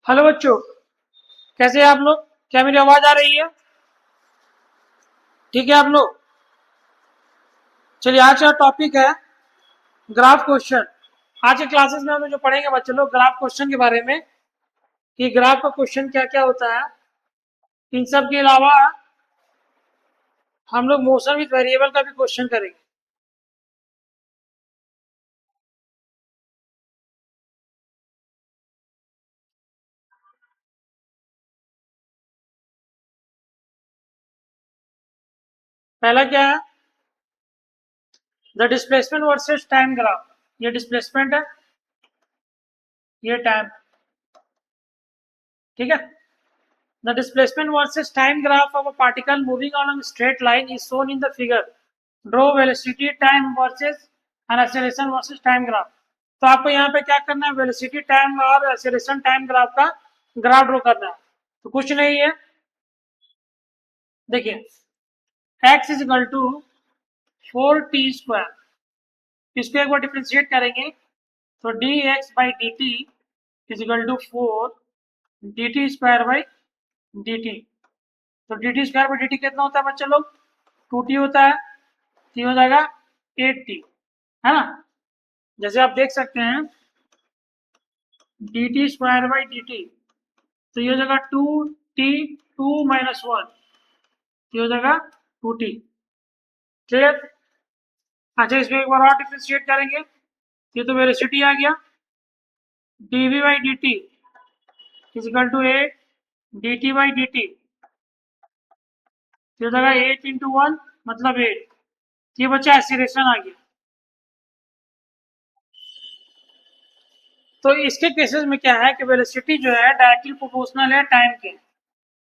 Hello बच्चों, कैसे हैं आप लोग? क्या मेरी आवाज आ रही है? ठीक है आप लोग। चलिए, आज का टॉपिक है ग्राफ क्वेश्चन। आज के क्लासेस में हम लोग जो पढ़ेंगे बच्चे लोग ग्राफ क्वेश्चन के बारे में, कि ग्राफ का क्वेश्चन क्या क्या होता है। इन सब के अलावा हम लोग मोशन विद वेरिएबल का भी क्वेश्चन करेंगे। पहला क्या है? The displacement versus time graph. ये डिस्प्लेसमेंट है, ये टाइम। ठीक है। The displacement versus time graph of a particle moving on a straight line is shown in the figure. Draw velocity time versus and acceleration versus time graph. तो आपको यहाँ पे क्या करना है? वेलोसिटी टाइम और एक्सेलरेशन टाइम ग्राफ का graph draw करना है। तो कुछ नहीं है, देखिए, x is equal to 4t²। इसको एक बार डिफ्रेंशिएट करेंगे तो dx by D T is equal to 4 dt² by dt। तो dt² बाई dt कितना होता है बच्चे लोग? 2t होता है। तो ये हो जाएगा 8t, है ना? जैसे आप देख सकते हैं, dt² बाई dt, तो ये हो जाएगा 2t, 2 - 1, ये हो जाएगा 2t। क्लियर? अच्छा, इसमें एक बार और डिफ्रेंशिएट करेंगे, ये तो वेलोसिटी आ गया। dv by dt is equal to 8 dt by dt, ये हो जाएगा 8 × 1 मतलब 8। ये बच्चा एक्सीलरेशन आ गया। तो इसके केसेस में क्या है कि वेलोसिटी जो है डायरेक्टली प्रोपोर्शनल है टाइम के।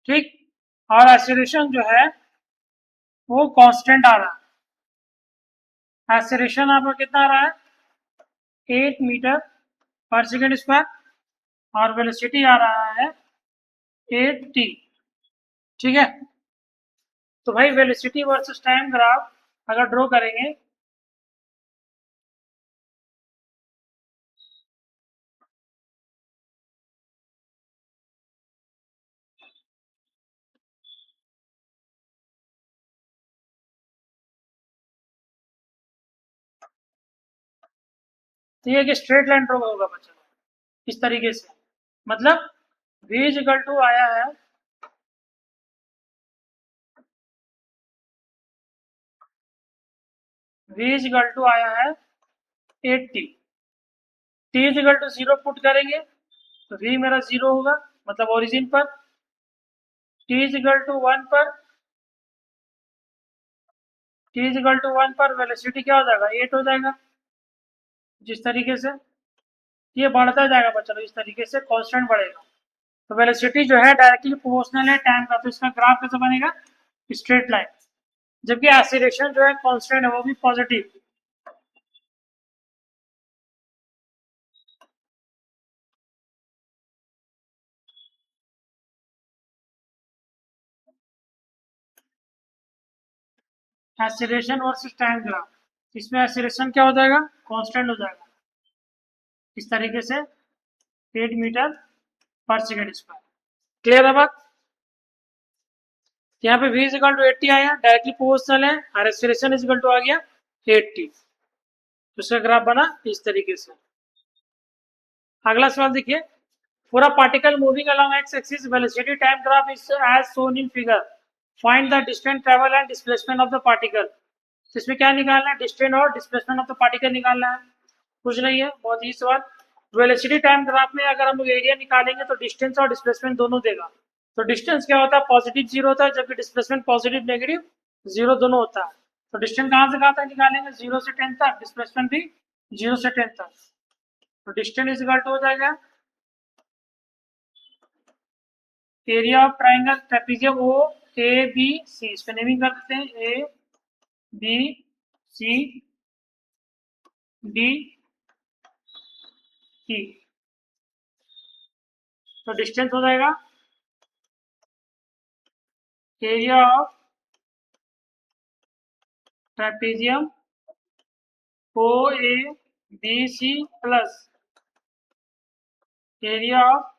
ठीक। और एक्सीलरेशन जो है वो कांस्टेंट आ रहा है। एक्सीलरेशन आपका कितना आ रहा है? 8 मीटर पर सेकेंड स्क्वायर। और वेलोसिटी आ रहा है 8t। ठीक है। तो भाई वेलोसिटी वर्सेस टाइम ग्राफ अगर ड्रॉ करेंगे, तो ये एक स्ट्रेट लाइन ड्रॉ होगा बच्चा, इस तरीके से। मतलब v इज इक्वल टू आया है, v इज इक्वल टू आया है 8t। t is equal to 0 put करेंगे तो v मेरा 0 होगा, मतलब ओरिजिन पर। t इज इक्वल टू 1 पर, t इज इक्वल टू 1 पर वेलोसिटी क्या हो जाएगा? 8 हो जाएगा। जिस तरीके से ये बढ़ता जाएगा बच्चा, इस तरीके से कांस्टेंट बढ़ेगा। तो वेलोसिटी जो है डायरेक्टली प्रोपोर्शनल है टाइम का, तो इसका ग्राफ कैसे बनेगा? Straight line. जबकि एक्सीलरेशन जो है कांस्टेंट है, वो भी positive. Acceleration versus time graph, इसमें एक्सीलरेशन क्या हो जाएगा? कांस्टेंट हो जाएगा, इस तरीके से 8 मीटर पर सेकेंड स्क्वायर। क्लियर है बात? यहाँ पे v इज इक्वल टू 80 आया, डायरेक्टली प्रोपोर्शनल है, और एक्सीलरेशन इज इक्वल टू आ गया 80। तो इसका ग्राफ बना इस तरीके से। अगला सवाल देखिए, पूरा particle moving along x axis velocity time graph is as shown in figure. Find the distance travel and displacement of the particle. तो इसमें क्या निकालना है? डिस्टेंस और डिस्प्लेसमेंट ऑफ द पार्टिकल निकालना है। कुछ नहीं है, बहुत ही सवाल। वेलोसिटी टाइम ग्राफ में अगर हम लोग एरिया निकालेंगे तो डिस्टेंस और डिस्प्लेसमेंट दोनों देगा। तो डिस्टेंस क्या होता है? पॉजिटिव 0 होता है, जबकि डिस्प्लेसमेंट पॉजिटिव नेगेटिव 0 दोनों होता है। तो डिस्टेंस कहाँ से कहाँ तक निकालेंगे? 0 से 10 तक, डिस्प्लेसमेंट भी 0 से 10 तक। तो डिस्टेंस इज इक्वल टू हो जाएगा area of triangle trapezium O A B C. इसको नेमिंग कर देते हैं ए बी सी डी ई। तो डिस्टेंस हो जाएगा area of trapezium O A B C plus area of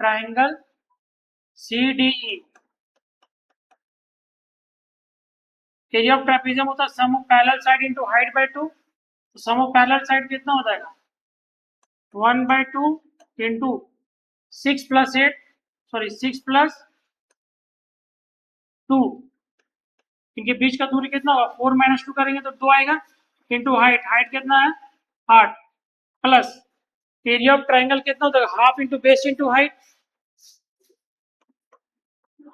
triangle CDE। Area of trapezium होता है sum of parallel side into height by 2। तो सम ऑफ पैरेलल साइड कितना हो जाएगा 1/2 into 6 plus 8 sorry 6 plus 2। इनके बीच का दूरी कितना होगा 4 माइनस 2 करेंगे तो 2 आएगा इंटू हाइट। हाइट कितना है 8 प्लस एरिया ऑफ ट्राइंगल कितना होता है half into base into height.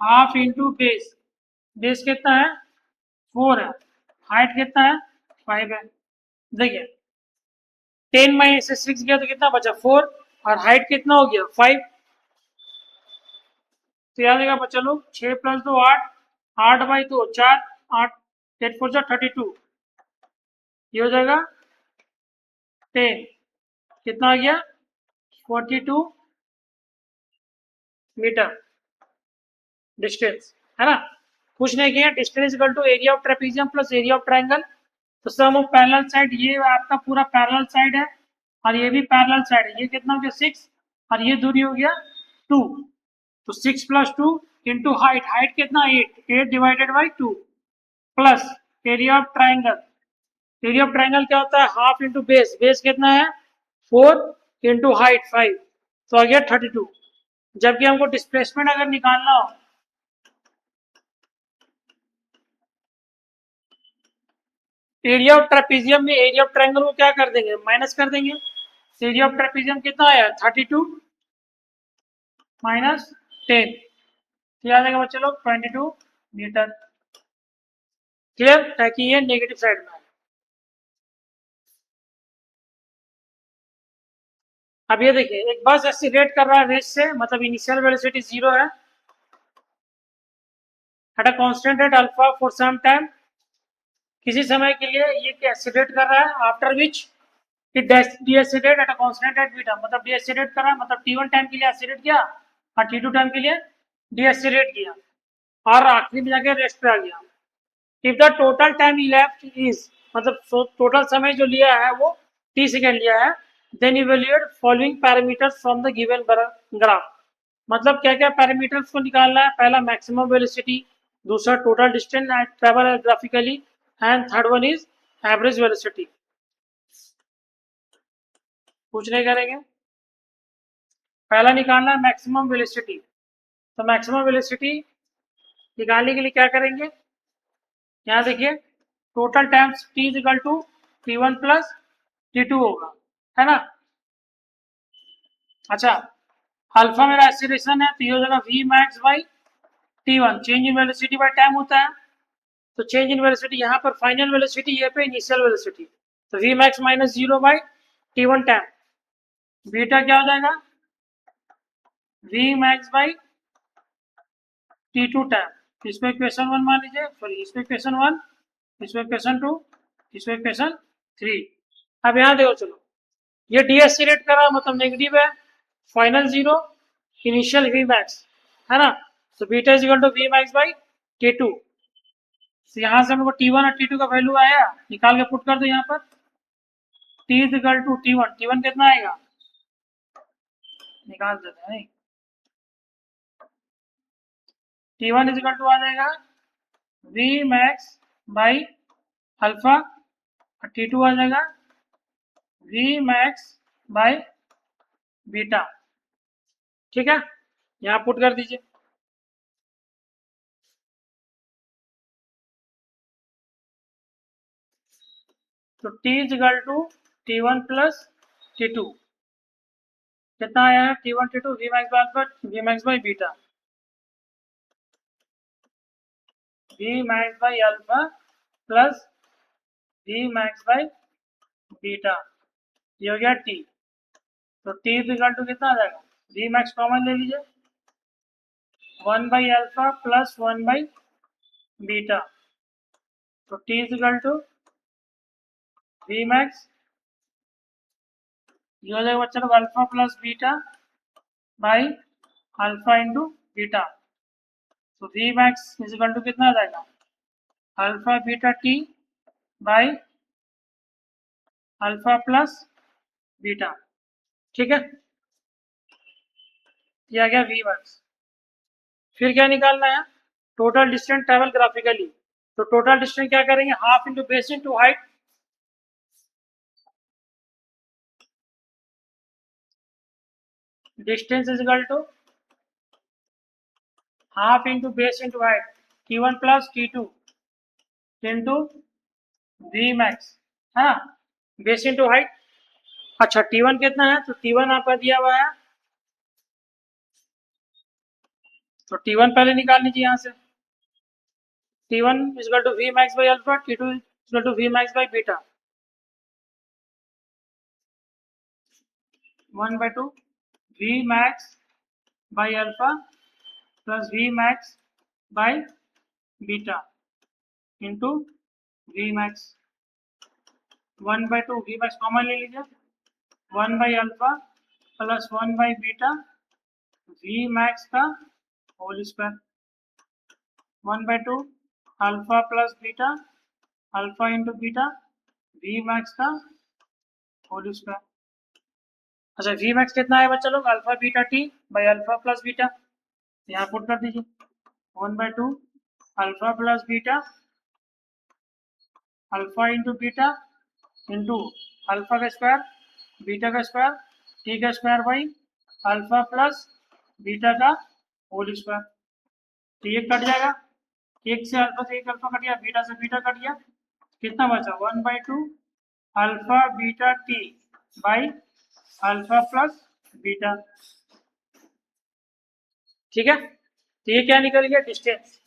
Half into base. Base कितना है 4 है। हाइट कितना है 5 है। देखिए 10 माइनस से 6 गया तो कितना बचा 4 और हाइट कितना हो गया 5। तो याद रहेगा बच्चा लोग 6 प्लस 2 8 8/2 4 8 8 4 32 ये हो जाएगा 10 कितना आ गया 42 मीटर डिस्टेंस है ना। कुछ नहीं किया distance equal to area of trapezium plus area of triangle. तो सम ऑफ पैरेलल साइड ये आपका पूरा पैरेलल साइड है और ये भी पैरेलल साइड है। ये कितना हो गया 6 और ये दूरी हो गया 2। तो 6 प्लस 2 इंटू हाइट। हाइट कितना 8 8 divided by 2 plus area of triangle. Area of triangle क्या होता है हाफ इंटू बेस। बेस कितना है 4 इंटू हाइट 5 तो आ गया 32। जबकि हमको डिस्प्लेसमेंट अगर निकालना हो एरिया ऑफ ट्रेपेजियम में एरिया ऑफ ट्रायंगल को क्या कर देंगे माइनस कर देंगे। एरिया ऑफ ट्रेपेजियम कितना आया 32 माइनस 10 तो याद आएगा बच्चे लोग 22 मीटर। क्लियर ताकि ये नेगेटिव साइड में आए। अब ये देखिए एक बस एक्सीलरेट कर रहा है रेस से मतलब इनिशियल वेलोसिटी 0 है at a constant rate alpha for some time. किसी समय के लिए ये एक्सीलरेट कर रहा है after which it decelerate at a constant rate beta. मतलब डीएक्सीलरेट कर रहा है मतलब t1 टाइम के लिए एक्सीलरेट किया और t2 टाइम के लिए डीएक्सीलरेट किया और आखिरी में जाके रेस्ट पे आ गया। If the total time elapsed is मतलब टोटल समय जो लिया है वो t सेकेंड लिया है then evaluate following parameters from the given graph. मतलब क्या क्या पैरामीटर्स को निकालना है। पहला मैक्सिमम वेलोसिटी, दूसरा total distance travel graphically and third one is average velocity. कुछ नहीं करेंगे। पहला निकालना है मैक्सिमम वेलोसिटी। तो मैक्सिमम वेलोसिटी निकालने के लिए क्या करेंगे यहाँ देखिए total times t is equal to t1 plus t2 होगा है ना। अच्छा अल्फा मेरा एक्सीलरेशन है तो ये हो जाएगा v max by t1। Change in velocity by time होता है तो चेंज इन वेलोसिटी यहाँ पर फाइनल वेलोसिटी ये पे इनिशियल वेलोसिटी तो v max minus 0 by t1 time. Beta क्या हो जाएगा v max by t2 time. इसमें इक्वेशन 1 मान लीजिए सॉरी इसमें इक्वेशन 1 इसमें इक्वेशन 2 इसमें इक्वेशन 3। अब यहाँ देखो चलो ये डीएक्सीलेट कर रहा मतलब नेगेटिव है फाइनल 0 इनिशियल वी मैक्स है ना। तो beta is equal to V max by t2। तो यहाँ से हमको t1 और t2 का वैल्यू आया निकाल के पुट कर दो यहाँ पर t is equal to t1 कितना आएगा निकाल देते हैं t1 इज इक्वल टू आ जाएगा v मैक्स बाई अल्फा और t2 आ जाएगा v मैक्स बाई बीटा। ठीक है यहाँ पुट कर दीजिए। तो t is equal to t1 plus t2 कितना आया है t1 t2 v max by beta v max by alpha plus v max by beta ये हो गया t। तो t इज इक्वल टू कितना आ जाएगा v मैक्स कॉमन ले लीजिए 1 by alpha plus 1 by beta. तो t is equal to v max ये हो जाएगा बच्चा लोग alpha plus beta by alpha into beta. तो v max is equal to कितना आ जाएगा alpha beta t by alpha plus beta. ठीक है ये आ गया वी मैक्स। फिर क्या निकालना है, टोटल डिस्टेंस ट्रेवल ग्राफिकली। तो टोटल डिस्टेंस क्या करेंगे, half into base into height. Distance is equal to half into base into height, T1 plus T2 into V max, है ना, बेस इंटू हाइट। अच्छा T1 कितना है, तो T1 आपका दिया हुआ है, तो T1 पहले निकाल लीजिए यहाँ से। T1 is equal to V max by alpha, T2 is equal to V max by beta, 1 by 2 V max by alpha plus V max by beta into V max, 1 by 2 V max कॉमन ले लीजिए, 1 by alpha plus 1 by beta V max का whole square, 1 by 2 alpha plus beta alpha into beta V max का whole square. अच्छा V max कितना है बच्चा लोग, alpha beta T by alpha plus beta, यहाँ पुट कर दीजिए, 1 by 2 alpha plus beta alpha into beta into alpha का स्क्वायर बीटा का स्क्वायर टी का square by alpha plus beta का होल स्क्वायर। तो ये कट जाएगा, एक से अल्फा से एक अल्फा कट गया, बीटा से बीटा कट गया, कितना बचा 1 by 2 alpha beta T by alpha plus beta. ठीक है, तो ये क्या निकल गया, डिस्टेंस।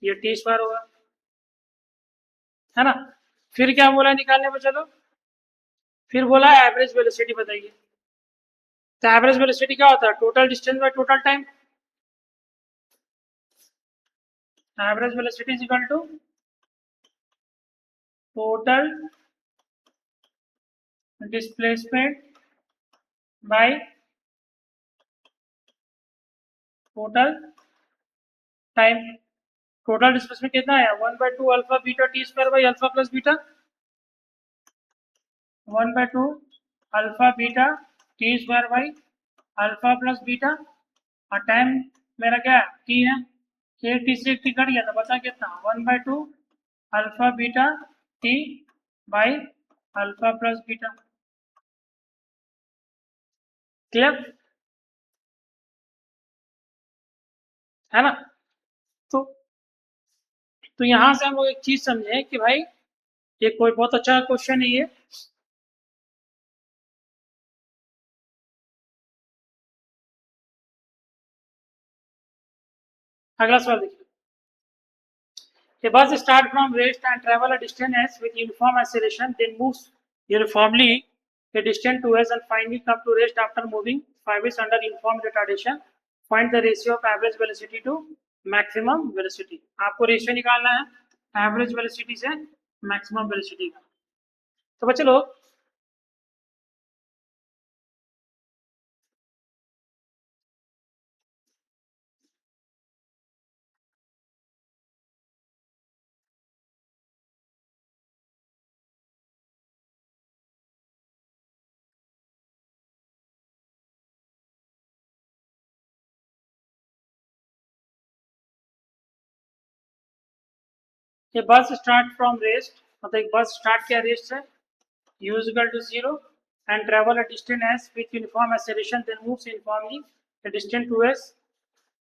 ये टी स्क्वायर होगा, है ना। फिर क्या बोला निकालने में, चलो फिर बोला एवरेज वेलोसिटी बताइए। तो एवरेज वेलोसिटी क्या होता है, total distance by total time. Average velocity is equal to total displacement by total time. Total displacement कितना है, 1 by 2 alpha beta T square by alpha plus beta, 1 by 2 alpha beta T square by alpha plus beta. और time मेरा क्या है, T है, एक T से एक टी कट गया था, बचा कितना 1 by 2 alpha beta T by alpha plus beta. Clear, है ना। तो यहाँ से हम लोग एक चीज समझे कि भाई ये कोई बहुत अच्छा क्वेश्चन है ये। अगला सवाल देखिए, a bus start from rest and travel a distance s with uniform acceleration, then moves uniformly a distance to s and finally come to rest after moving 5s under uniform retardation. Find the ratio of average velocity to maximum velocity। आपको ratio निकालना है average velocity से maximum velocity का। तो बच्चे लोग ये बस स्टार्ट फ्रॉम रेस्ट, मतलब एक बस स्टार्ट किया रेस्ट से, u is equal to 0 and travel a distance s with uniform acceleration, then moves uniformly a distance to s,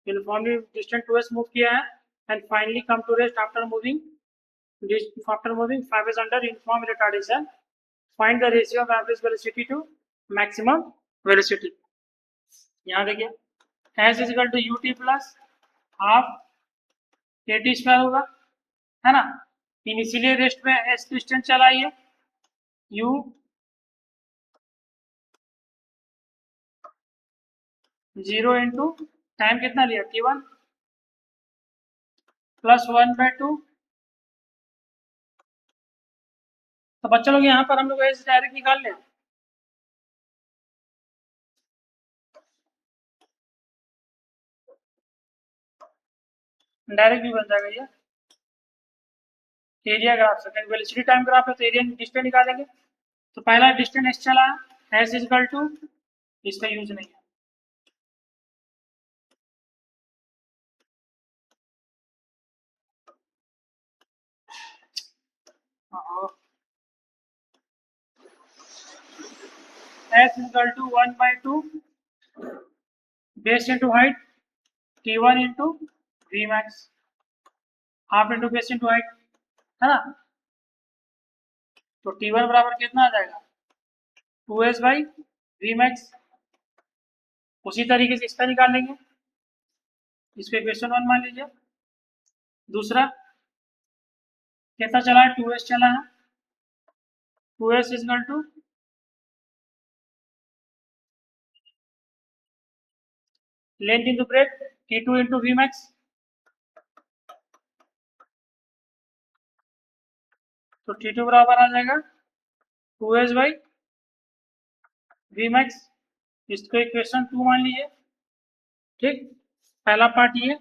uniformly distance to s move किया है, and finally come to rest after moving 5 is under uniform retardation. Find the ratio of average velocity to maximum velocity। यहाँ देखिए s is equal to ut plus half at square होगा, है ना। Initially rest में s distance चला है, u 0 into time कितना लिया t1 प्लस 1 by 2। तो बच्चों लोग यहाँ पर हम लोग ऐसे डायरेक्ट निकाल लें, डायरेक्ट भी बन जाएगा ये। एरिया ग्राफ से वेलोसिटी टाइम ग्राफ है तो एरिया डिस्टेंस निकालेंगे, तो पहला डिस्टेंस एस चला, एस इजकल टू, इसका यूज नहीं है। S is equal to 1/2 base into height T1 into V max, half into base into height, है ना। तो T1 बराबर कितना आ जाएगा, 2s/वी मैक्स। उसी तरीके से इसका निकालेंगे, इसको इक्वेशन 1 मान लीजिए। दूसरा कितना चला है, 2s चला है, 2s is equal to length into breadth T2 into V max. तो T2 बराबर आ जाएगा 2s/वी मैक्स। इसको इक्वेशन 2 मान लीजिए। ठीक, पहला पार्ट ये,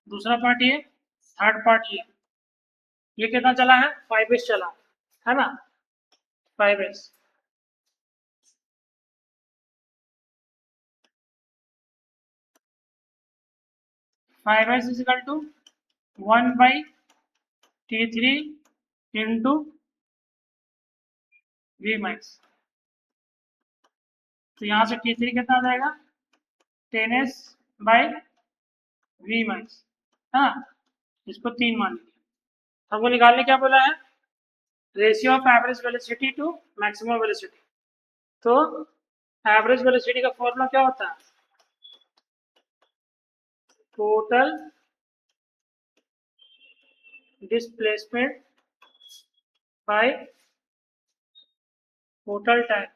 दूसरा पार्ट ये, थर्ड पार्ट ये कितना चला है, 5s चला है ना, 5s। 5s is equal to 1/T3 into V max. तो यहाँ से T3 कितना आ जाएगा, 10s/वी मैक्स, है ना। इसको 3 मान लीजिए। हमको निकालने क्या बोला है, ratio of average velocity to maximum velocity. तो एवरेज वेलोसिटी का फॉर्मूला क्या होता है, total displacement by total time.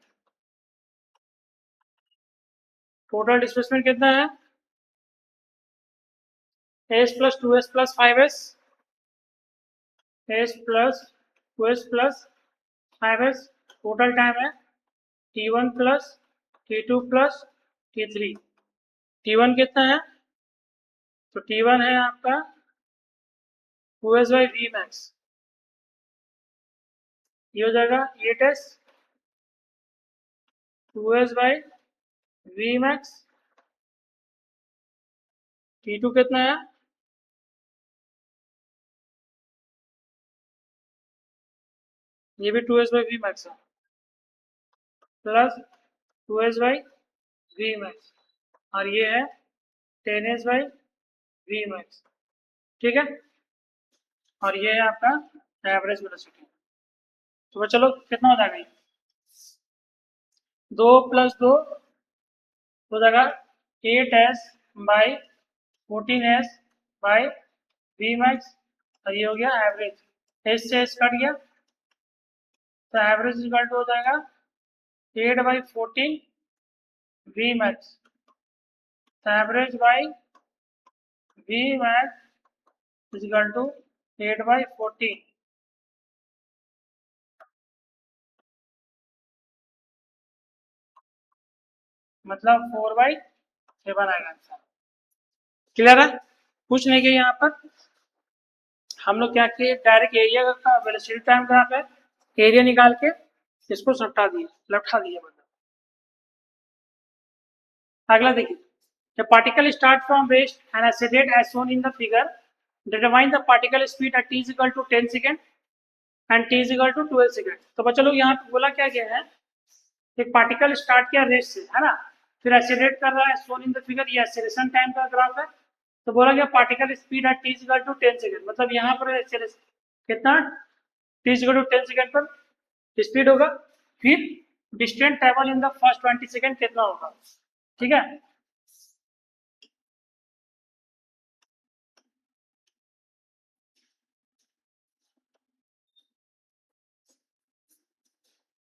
Total displacement कितना है, S plus 2s plus 5s, S plus 2s plus 5s। Total time है T1 plus T2 plus T3। T1 कितना है, तो T1 है आपका 2s/वी मैक्स, ये हो जाएगा 8s 2s/वी मैक्स। T2 कितना है, ये भी 2s/वी मैक्स है, प्लस 2s/वी मैक्स, और ये है 10s/वी मैक्स। ठीक है, और ये है आपका एवरेज वेलोसिटी। तो चलो कितना हो जाएगा, 2 + 2 हो जाएगा 8s/14s/वी मैक्स, और ये हो गया एवरेज। एस से एस कट गया, तो एवरेज इक्वल टू हो जाएगा 8/14 वी मैक्स। तो average by V max equal to 8/14, मतलब 4/7 आएगा आंसर। क्लियर है, कुछ नहीं किया यहाँ पर। हम लोग क्या किए, डायरेक्ट एरिया का वेलोसिटी टाइम कहाँ पे, एरिया निकाल के इसको सटा दिए, लटा दिए मतलब। अगला देखिए, the particle start from rest and accelerate as shown in the figure. Determine the particle speed at t is equal to 10 second and t is equal to 12 second. तो बच्चों लोग यहाँ पे बोला क्या गया है, एक पार्टिकल स्टार्ट किया रेस्ट से, है ना, फिर एक्सेलरेट कर रहा है, शोन इन द फिगर, ये एक्सेलरेशन टाइम का ग्राफ है। तो बोला गया particle speed at T is equal to 10 second, मतलब यहाँ पर कितना, T is equal to 10 second पर स्पीड होगा, फिर distance travel in the first 20 second कितना होगा। ठीक है,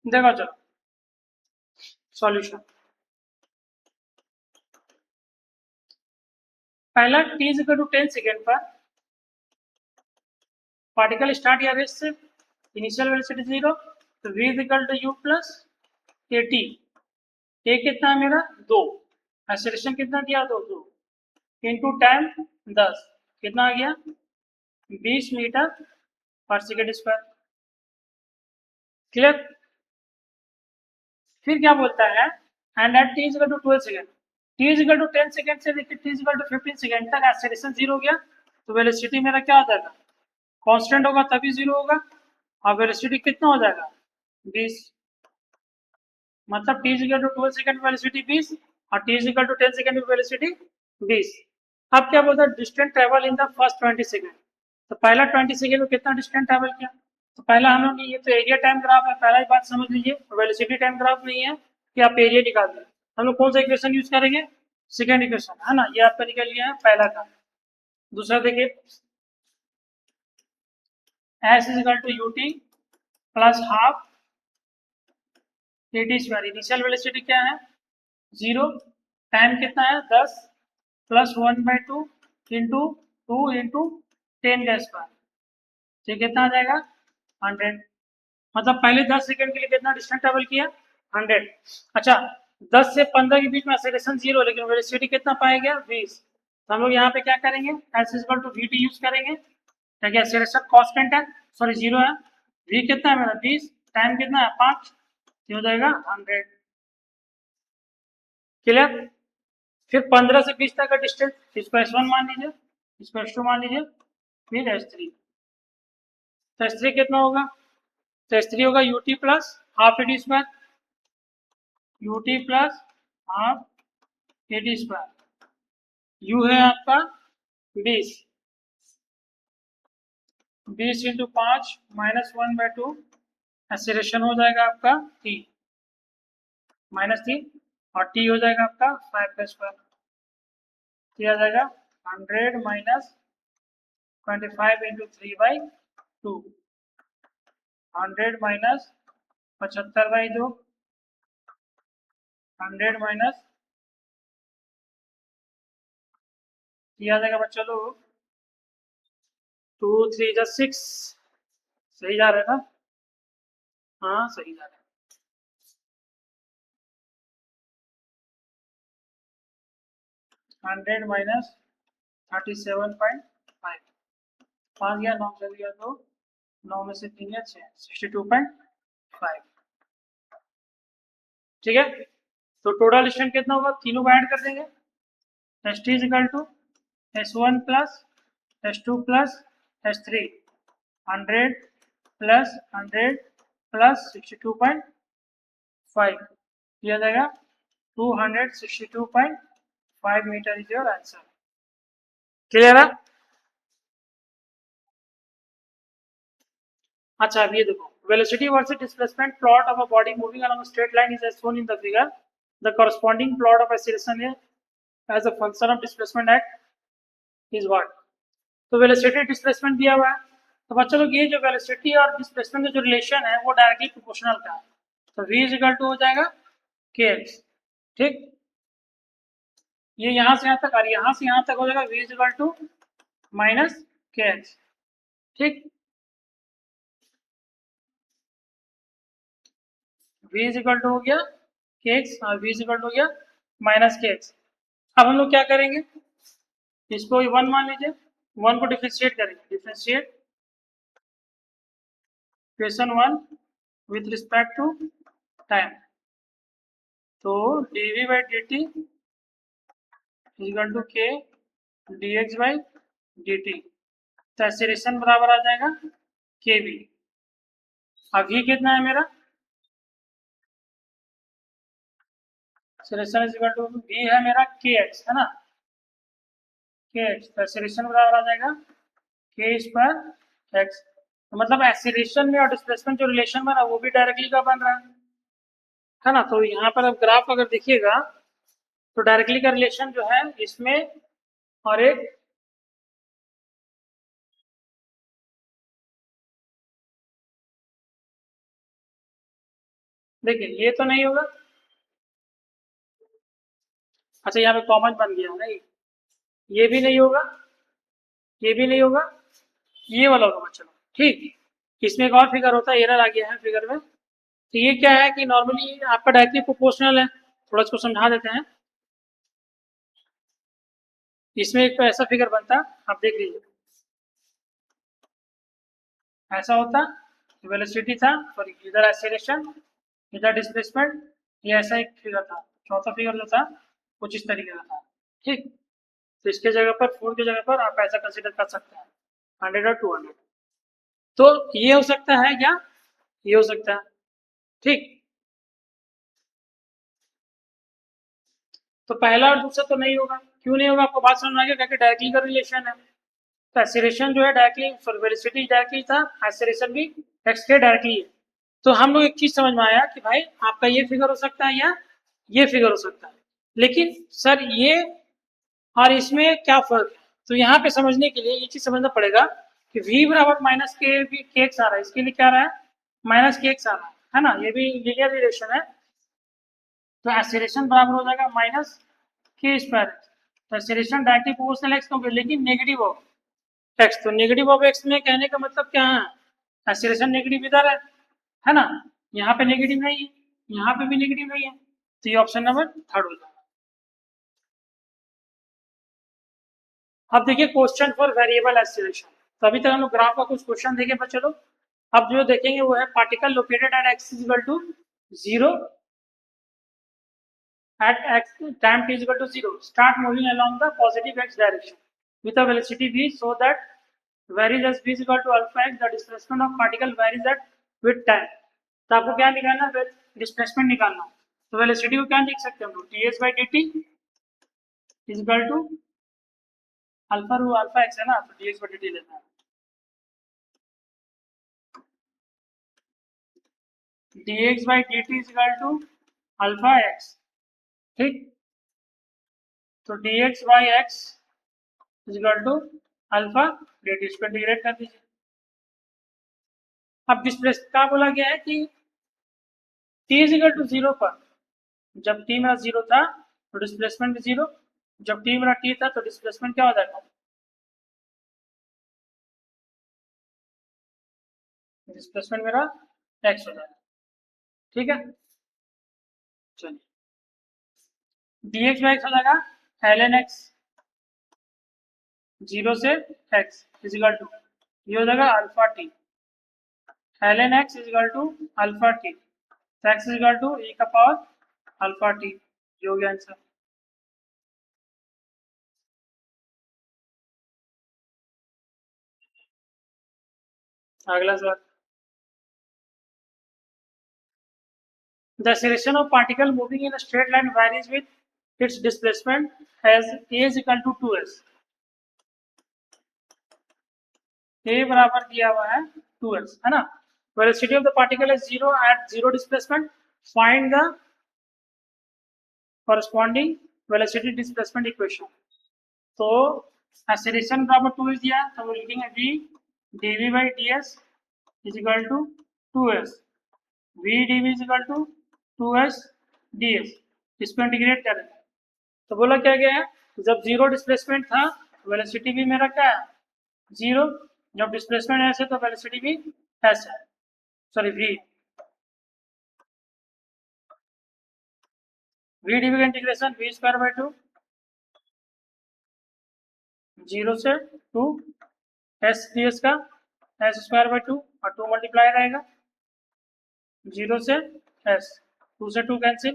देखो चलो सॉल्यूशन। पहला t is equal to 10 second पर पार्टिकल स्टार्ट या रेस्ट से, इनिशियल वेलोसिटी 0, तो v is equal to u plus at। A कितना है मेरा 2, एक्सेलरेशन कितना दिया, 2 इंटू टाइम 10, कितना आ गया 20 मीटर पर सेकेंड स्क्वायर। क्लियर, फिर क्या बोलता है, end at T is equal to 12 second, T is equal to 10 second से लेकर टी इजिकल टू 15 सेकेंड तक एक्सेलरेशन जीरो हो गया, तो वेलोसिटी मेरा क्या हो जाएगा, कांस्टेंट होगा तभी जीरो होगा, और वेलोसिटी कितना हो जाएगा 20, मतलब T is equal to 12 second velocity 20 और T is equal to 10 second velocity 20। अब क्या बोलता है, distance travel in the first 20 second, तो पहला 20 सेकेंड में कितना डिस्टेंस ट्रेवल किया, तो पहला हम लोग, ये तो एरिया टाइम ग्राफ है, पहला ही बात समझ लीजिए, वेलोसिटी टाइम ग्राफ नहीं है कि आप एरिया निकाल दें, हम लोग कौन सा इक्वेशन यूज करेंगे, सेकेंड इक्वेशन है ना, ये आपका निकल गया है पहला का। दूसरा देखिए, S is equal to U T plus half A T square, initial velocity क्या है जीरो, टाइम कितना है 10 प्लस 1/2 इंटू 2 इंटू 10 का स्क्वायर, तो कितना आ जाएगा 100, मतलब पहले 10 सेकंड के लिए कितना डिस्टेंस ट्रेवल किया 100। अच्छा, 10 से 15 के बीच में एक्सेलरेशन जीरो, लेकिन वेलोसिटी कितना पाएगा 20, तो हम लोग यहाँ पे क्या करेंगे, S equal to V T use करेंगे, ताकि एक्सेलरेशन कांस्टेंट है, सॉरी जीरो है, वी कितना है मेरा 20, टाइम कितना है 5, हो जाएगा 100, क्लियर। फिर 15 से 20 तक का डिस्टेंस, इसको S1 मान लीजिए, इसको S2 मान लीजिए, फिर S3, तो S3 कितना होगा, तो S3 होगा UT plus half at square, UT plus half at square, U है आपका 20, 20 इंटू 5 माइनस 1/2, एक्सेलरेशन हो जाएगा आपका T माइनस 3, और T हो जाएगा आपका 5 का स्क्वायर, आ जाएगा 100 माइनस 25 इंटू 3/2, 100 माइनस 75/2, 100 माइनस, ये आ जाएगा बच्चों लोग 2 3 जा 6, सही जा रहा है ना, हाँ सही जा रहा है, 100 माइनस 37.5, 5 गया 9 चल गया, तो 9 में से 3 या 6, 62.5, ठीक है। तो टोटल डिस्टेंस कितना होगा, तीनों को ऐड कर देंगे, S T is equal to S1 plus S2 plus S3, 100 plus 100 plus 62.5, दिया जाएगा 262.5 meter is your answer, clear है। अच्छा, अब ये देखो, velocity versus displacement plot of a body moving along a straight line is as shown in the figure, the corresponding plot of acceleration as a function of displacement x is what, तो velocity displacement दिया हुआ है, तो बच्चों लोग ये जो velocity और डिस्प्लेसमेंट का जो रिलेशन है वो डायरेक्टली प्रोपोर्शनल का है, तो v इजिकल टू हो जाएगा kx, ठीक, ये यहाँ से यहाँ तक और यहाँ से यहाँ तक हो जाएगा v is equal to minus kx, ठीक, v इजिकल टू हो गया kx और v इजिकल टू हो गया माइनस kx। अब हम लोग क्या करेंगे, इसको 1 मान लीजिए, 1 को डिफ्रेंशिएट करेंगे, differentiate equation 1 with respect to time, तो dv by dt equal to k dx by dt, तो एक्सीलरेशन बराबर आ जाएगा kv, अब v कितना है मेरा, एक्सीलरेशन इक्वल टू v है मेरा kx है ना, kx, तो एक्सीलरेशन बराबर आ जाएगा k स्क्वायर x, तो मतलब एक्सीलरेशन में और डिस्प्लेसमेंट जो रिलेशन बना वो भी डायरेक्टली का बन रहा है ना, तो यहाँ पर अब ग्राफ अगर देखिएगा तो डायरेक्टली का रिलेशन जो है इसमें और एक, देखिए ये तो नहीं होगा, अच्छा यहाँ पे कॉमन बन गया नहीं, ये भी नहीं होगा, ये भी नहीं होगा, ये वाला होगा बच्चों, ठीक, इसमें एक और फिगर होता है, एरर आ गया है फिगर में, तो ये क्या है कि नॉर्मली आपका डायरेक्टली प्रोपोर्शनल है, थोड़ा इसको समझा देते हैं, इसमें एक तो ऐसा फिगर बनता, आप देख लीजिए, ऐसा होता, वेलोसिटी था, सॉरी इधर एक्सीलरेशन, इधर डिस्प्लेसमेंट, ये ऐसा एक फिगर था। चौथा फिगर जो था कुछ इस तरीके का था। ठीक, तो इसके जगह पर 4 की जगह पर आप ऐसा कंसिडर कर सकते हैं 100 और 200। तो ये हो सकता है क्या, ये हो सकता है। ठीक, तो पहला और दूसरा तो नहीं होगा। क्यों नहीं होगा, आपको बात समझ में आ गया, क्योंकि डायरेक्टली का रिलेशन है। तो एसिलेशन जो है डायरेक्टली, वेलोसिटी डायरेक्टली था, एसिलेशन भी एक्स के डायरेक्टली है। तो हम लोग एक चीज समझ में आया कि भाई आपका ये फिगर हो सकता है या ये फिगर हो सकता है, लेकिन सर ये और इसमें क्या फर्क है। तो यहाँ पे समझने के लिए ये चीज समझना पड़ेगा कि v बराबर माइनस के भी के एक्स आ रहा है, इसके लिए क्या आ रहा है, माइनस के एक्स आ रहा है ना, ये भी लीनियर रिलेशन है। तो एसिलेशन बराबर हो जाएगा माइनस के स्क्वायर। तो एसिलेशन डायरेक्टली प्रोपोर्शनल एक्स होंगे, लेकिन नेगेटिव ऑफ एक्स। तो नेगेटिव ऑफ एक्स में कहने का मतलब क्या है, एसिलेशन नेगेटिव इधर है ना, यहाँ पे नेगेटिव नहीं है, यहाँ पे भी नेगेटिव नहीं है। तो ये ऑप्शन नंबर थर्ड हो जाएगा। अब देखिए क्वेश्चन फॉर वेरिएबल एसिलेशन। तो अभी तक हम लोग ग्राफ का कुछ क्वेश्चन देखे बच्चों। अब जो देखेंगे वो है particle located at X is equal to 0 at x time t is equal to 0 start moving along the positive x direction with a velocity v so that varies as v is equal to alpha x the displacement of particle varies at with time। तो आपको क्या निकालना है, displacement निकालना। तो velocity को क्या लिख सकते हैं हम लोग, ds by dt is equal to alpha root alpha X है ना, तो ds by dt लेना है। dx by dt is equal to alpha x. ठीक, तो dx by x is equal to alpha dt, इसको इंटीग्रेट कर दीजिए। अब डिस्प्लेस क्या बोला गया है कि t is equal to 0 पर, जब t मेरा 0 था तो डिस्प्लेसमेंट भी 0, जब t मेरा t था तो डिस्प्लेसमेंट क्या हो जाएगा, डिस्प्लेसमेंट मेरा x हो जाएगा। ठीक है, चलिए dx by x हो जाएगा ln x 0 से x इज इक्वल टू, ये हो जाएगा alpha t ln x is equal to alpha t, तो x is equal to e का पावर अल्फा t। ये हो गया आंसर। अगला सवाल, the acceleration of particle moving in a straight line varies with its displacement as a is equal to 2s। a बराबर दिया हुआ है 2s है ना, velocity of the particle is 0 at 0 displacement, find the corresponding velocity displacement equation। तो acceleration बराबर 2s दिया है, तो वो लिखेंगे v dv by ds is equal to 2s, v dv is equal to 2s ds, इसको इंटीग्रेट करेंगे। तो बोला क्या गया है, जब 0 डिस्प्लेसमेंट था वेलोसिटी भी मेरा क्या है 0, जब डिस्प्लेसमेंट ऐसे तो वेलोसिटी भी ऐसे है, सॉरी v dv का इंटीग्रेशन v स्क्वायर बाई 2 0 से 2 s ds का s स्क्वायर बाई 2 और 2 मल्टीप्लाई रहेगा 0 से s, 2 से 2 cancel,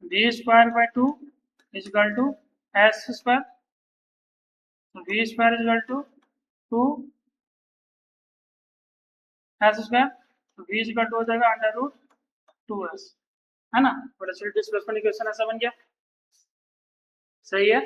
v square by 2 is equal to s square, v square is equal to 2 s square, तो v इज इक्वल टू हो जाएगा under root 2s है ना। वेलोसिटी डिस्प्लेसमेंट इक्वेशन ऐसा बन गया, सही है।